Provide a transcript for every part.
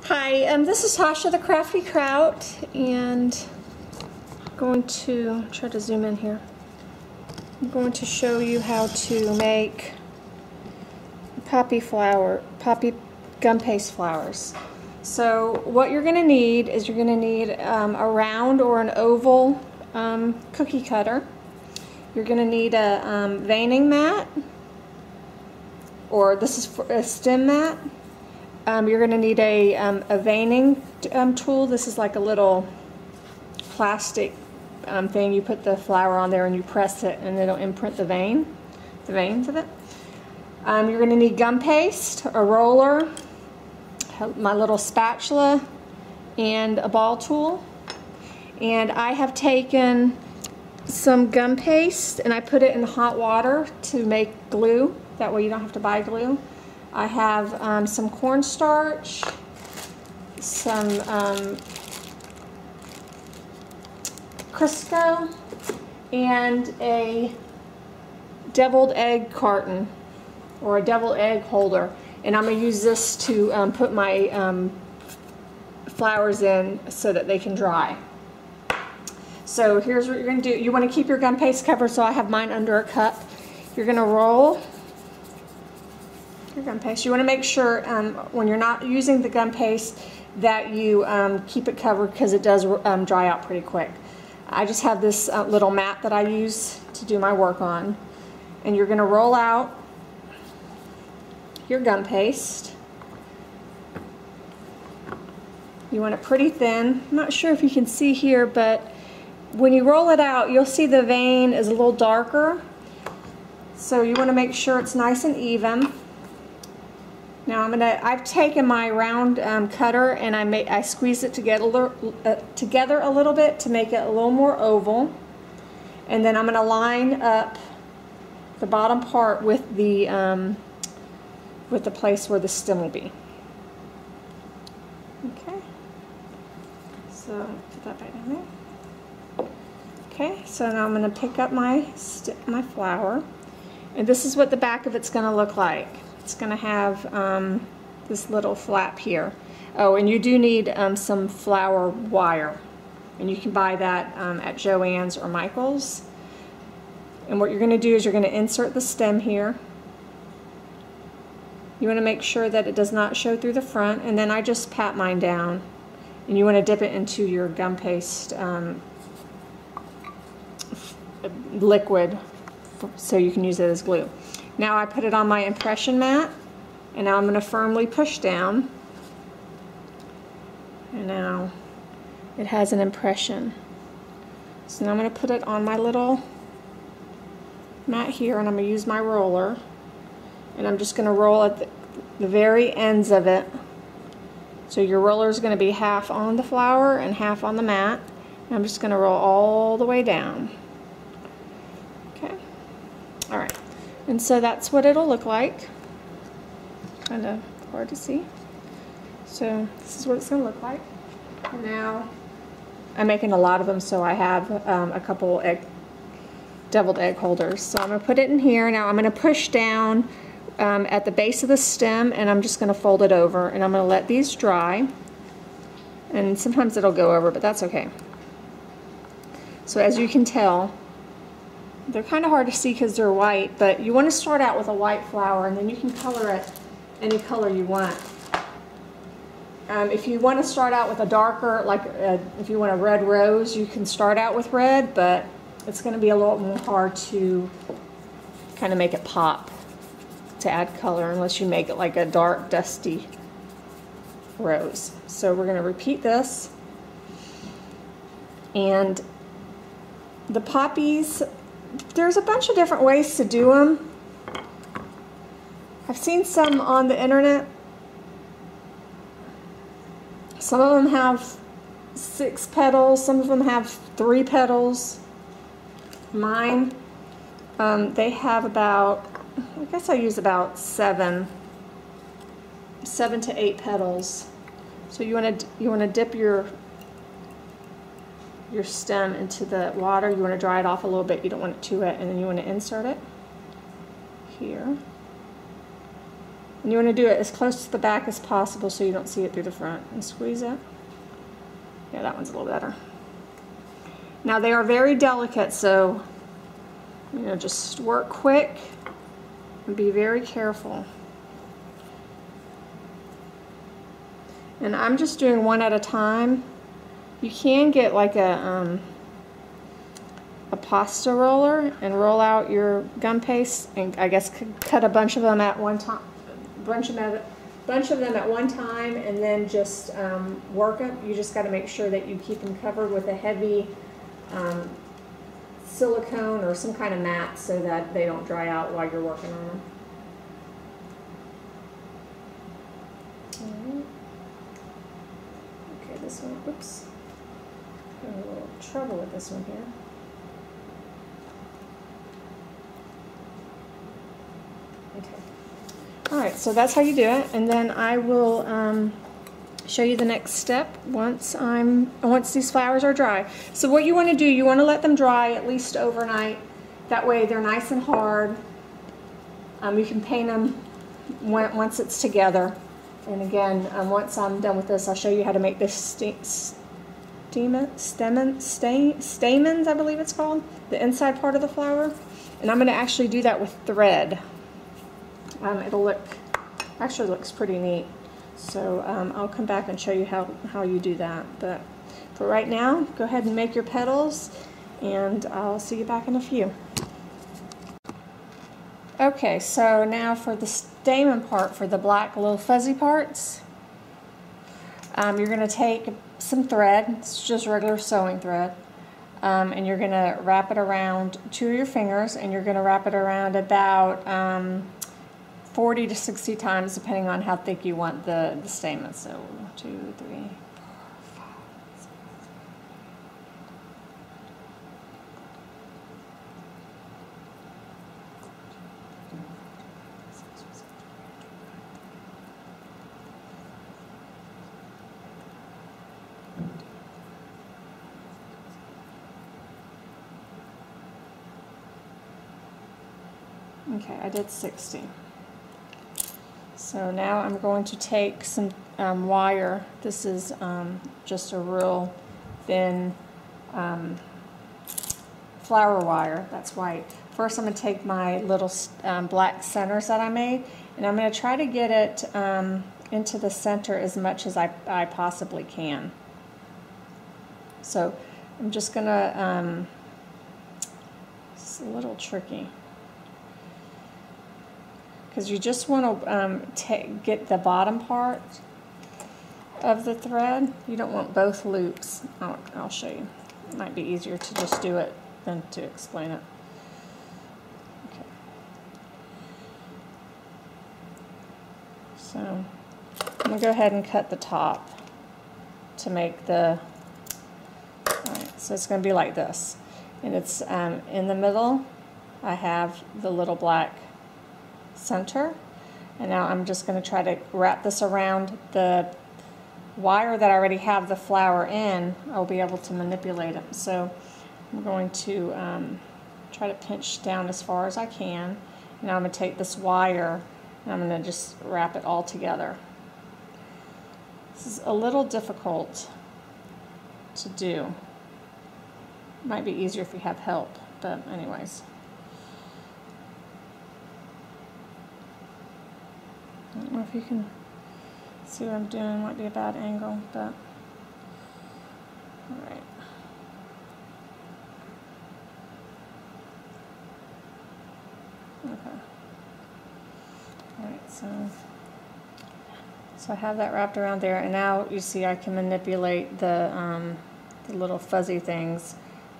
Hi, this is Tasha the Crafty Kraut, and I'm going to try to zoom in here. I'm going to show you how to make poppy gum paste flowers. So what you're going to need is you're going to need a round or an oval cookie cutter. You're going to need a veining mat, or this is for a stem mat. You're going to need a veining tool. This is like a little plastic thing. You put the flower on there and you press it and it'll imprint the veins of it. You're going to need gum paste, a roller, my little spatula, and a ball tool. And I have taken some gum paste and I put it in hot water to make glue. That way you don't have to buy glue. I have some cornstarch, some Crisco, and a deviled egg carton or a deviled egg holder. And I'm going to use this to put my flowers in so that they can dry. So here's what you're going to do. You want to keep your gum paste covered, so I have mine under a cup. You're going to roll your gum paste. You want to make sure when you're not using the gum paste that you keep it covered, because it does dry out pretty quick. I just have this little mat that I use to do my work on. And you're going to roll out your gum paste. You want it pretty thin. I'm not sure if you can see here, but when you roll it out, you'll see the vein is a little darker. So you want to make sure it's nice and even. Now I've taken my round cutter and I squeezed it together a little bit to make it a little more oval. And then I'm going to line up the bottom part with the place where the stem will be. Okay. So put that back in there. Okay. So now I'm going to pick up my flower, and this is what the back of it's going to look like. It's going to have this little flap here. Oh, and you do need some flower wire, and you can buy that at Joann's or Michael's. And what you're going to do is you're going to insert the stem here. You want to make sure that it does not show through the front, and then I just pat mine down. And you want to dip it into your gum paste liquid so you can use it as glue. Now I put it on my impression mat, and now I'm going to firmly push down, and now it has an impression. So now I'm going to put it on my little mat here, and I'm going to use my roller, and I'm just going to roll at the very ends of it. So your roller is going to be half on the flower and half on the mat, and I'm just going to roll all the way down. Okay. All right. And so that's what it'll look like. Kind of hard to see. So this is what it's going to look like. And now I'm making a lot of them, so I have a couple deviled egg holders. So I'm going to put it in here. Now I'm going to push down at the base of the stem, and I'm just going to fold it over, and I'm going to let these dry. And sometimes it'll go over, but that's okay. So as you can tell, they're kind of hard to see because they're white, but you want to start out with a white flower, and then you can color it any color you want. If you want to start out with a darker, like if you want a red rose, you can start out with red, but it's going to be a little more hard to kind of make it pop, to add color, unless you make it like a dark, dusty rose. So we're going to repeat this. And the poppies, there's a bunch of different ways to do them. I've seen some on the internet. Some of them have 6 petals, some of them have 3 petals. Mine, they have about, I guess I use about 7 to 8 petals. So you want to dip your stem into the water. You want to dry it off a little bit. You don't want it too wet, and then you want to insert it here. And you want to do it as close to the back as possible so you don't see it through the front. And squeeze it. Yeah, that one's a little better. Now they are very delicate, so just work quick and be very careful. And I'm just doing one at a time. You can get like a pasta roller and roll out your gum paste, and I guess cut a bunch of them at one time, bunch of them at one time, and then just work it. You just got to make sure that you keep them covered with a heavy silicone or some kind of mat so that they don't dry out while you're working on them. Okay, this one, oops, having a little trouble with this one here. Okay. All right, so that's how you do it, and then I will show you the next step once these flowers are dry. So what you want to do, you want to let them dry at least overnight. That way they're nice and hard. You can paint them once it's together. And again, once I'm done with this, I'll show you how to make this stamens, I believe it's called, the inside part of the flower. And I'm going to actually do that with thread. It'll actually looks pretty neat. So I'll come back and show you how you do that. But for right now, go ahead and make your petals, and I'll see you back in a few. Okay, so now for the stamen part, for the black little fuzzy parts, you're going to take some thread. It's just regular sewing thread. And you're going to wrap it around 2 of your fingers, and you're going to wrap it around about 40 to 60 times, depending on how thick you want the stamen. So 2, 3, 4, 5, 6. Okay, I did 60. So now I'm going to take some wire. This is just a real thin flower wire that's white. First I'm going to take my little black centers that I made, and I'm going to try to get it into the center as much as I possibly can. So I'm just going to, it's a little tricky, because you just want to get the bottom part of the thread. You don't want both loops. I'll show you. It might be easier to just do it than to explain it. Okay. So I'm going to go ahead and cut the top to make the, alright, so it's going to be like this. And it's in the middle, I have the little black center, and now I'm just going to try to wrap this around the wire that I already have the flower in. I'll be able to manipulate it. So I'm going to try to pinch down as far as I can. Now I'm going to take this wire and I'm going to just wrap it all together. This is a little difficult to do. Might be easier if you have help, but anyways. I don't know if you can see what I'm doing. It might be a bad angle, but alright. Okay. Alright, so I have that wrapped around there, and now you see I can manipulate the little fuzzy things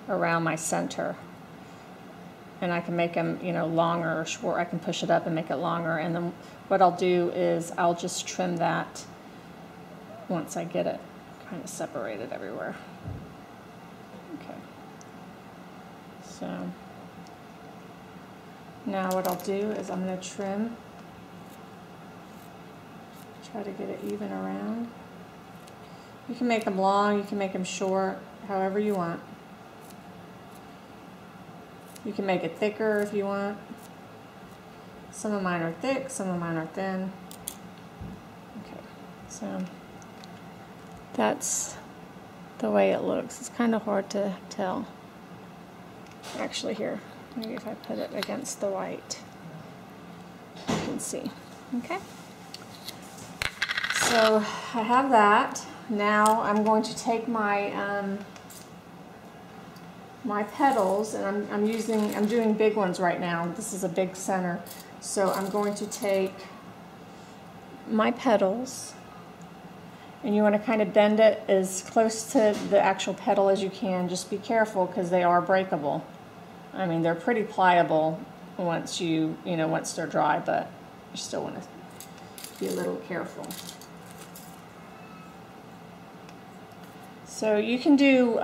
around my center. And I can make them, longer or short. I can push it up and make it longer, and then what I'll do is I'll just trim that once I get it kind of separated everywhere. Okay. So now what I'll do is I'm going to trim, try to get it even around. You can make them long, you can make them short, however you want. You can make it thicker if you want. Some of mine are thick, some of mine are thin. So that's the way it looks. It's kind of hard to tell. Actually, here, maybe if I put it against the white, you can see. Okay. So I have that. Now I'm going to take my my petals, and I'm doing big ones right now. This is a big center. So I'm going to take my petals, and you want to kind of bend it as close to the actual petal as you can. Just be careful because they are breakable. I mean, they're pretty pliable once once they're dry, but you still want to be a little careful. So you can do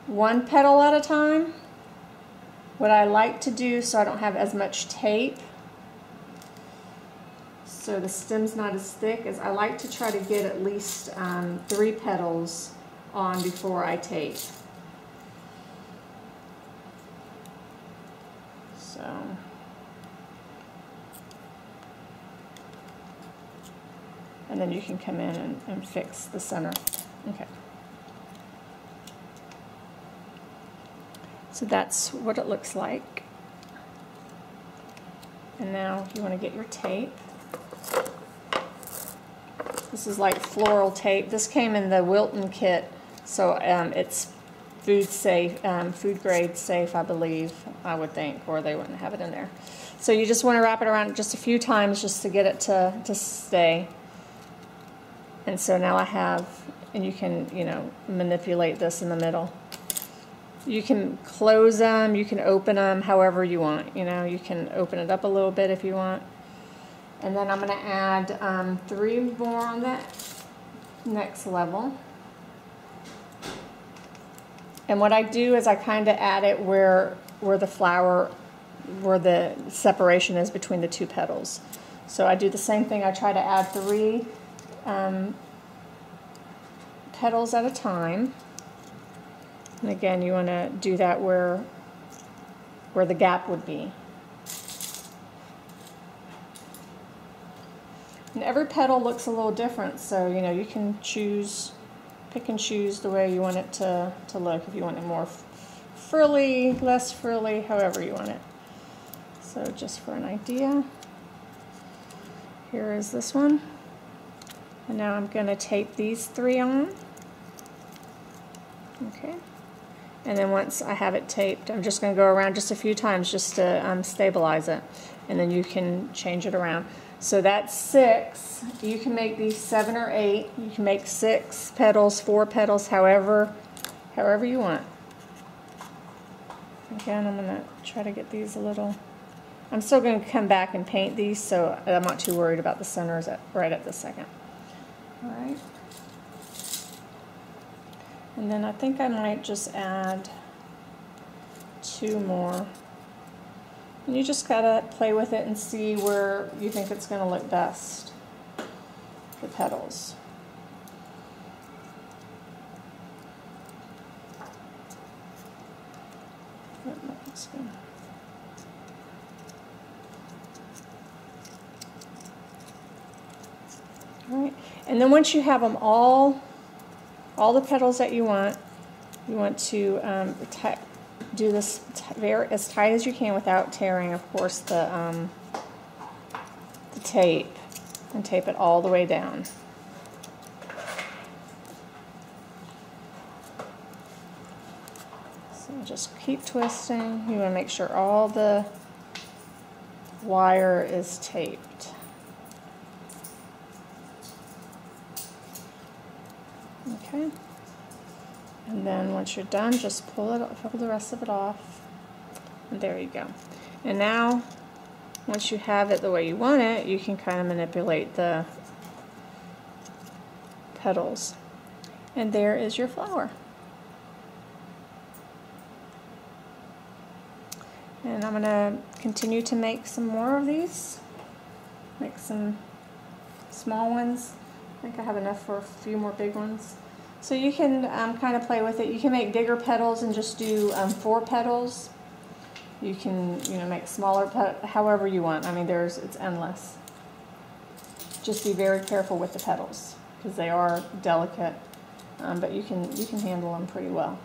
one petal at a time. What I like to do, so I don't have as much tape, so the stem's not as thick, is I like to try to get at least 3 petals on before I tape. So and then you can come in and fix the center. Okay. So that's what it looks like. And now you want to get your tape. This is like floral tape. This came in the Wilton kit, so it's food safe, food grade safe, I believe, I would think, or they wouldn't have it in there. So you just want to wrap it around just a few times just to get it to stay. And so now I have, and you can, manipulate this in the middle. You can close them, you can open them however you want. You can open it up a little bit if you want. And then I'm going to add 3 more on that next level. And what I do is I kind of add it where the flower, where the separation is between the 2 petals. So I do the same thing. I try to add 3 petals at a time. And again, you want to do that where the gap would be. And every petal looks a little different, so you can pick and choose the way you want it to look. If you want it more frilly, less frilly, however you want it. So just for an idea, here is this one. And now I'm going to tape these 3 on. Okay. And then once I have it taped, I'm just going to go around just a few times just to stabilize it. And then you can change it around. So that's 6. You can make these 7 or 8. You can make 6 petals, 4 petals, however you want. Again, I'm going to try to get these a little... I'm still going to come back and paint these, so I'm not too worried about the centers right at this second. All right. And then I think I might just add 2 more. And you just gotta play with it and see where you think it's gonna look best, the petals. All right, and then once you have them all the petals that you want to do this as tight as you can without tearing, of course, the tape, and tape it all the way down. So just keep twisting. You want to make sure all the wire is taped. Okay. And then once you're done, just pull the rest of it off. And there you go. And now, once you have it the way you want it, you can kind of manipulate the petals. And there is your flower. And I'm going to continue to make some more of these. Make some small ones. I think I have enough for a few more big ones. So you can kind of play with it. You can make bigger petals and just do 4 petals. You can make smaller petals, however you want. I mean, it's endless. Just be very careful with the petals because they are delicate, but you can handle them pretty well.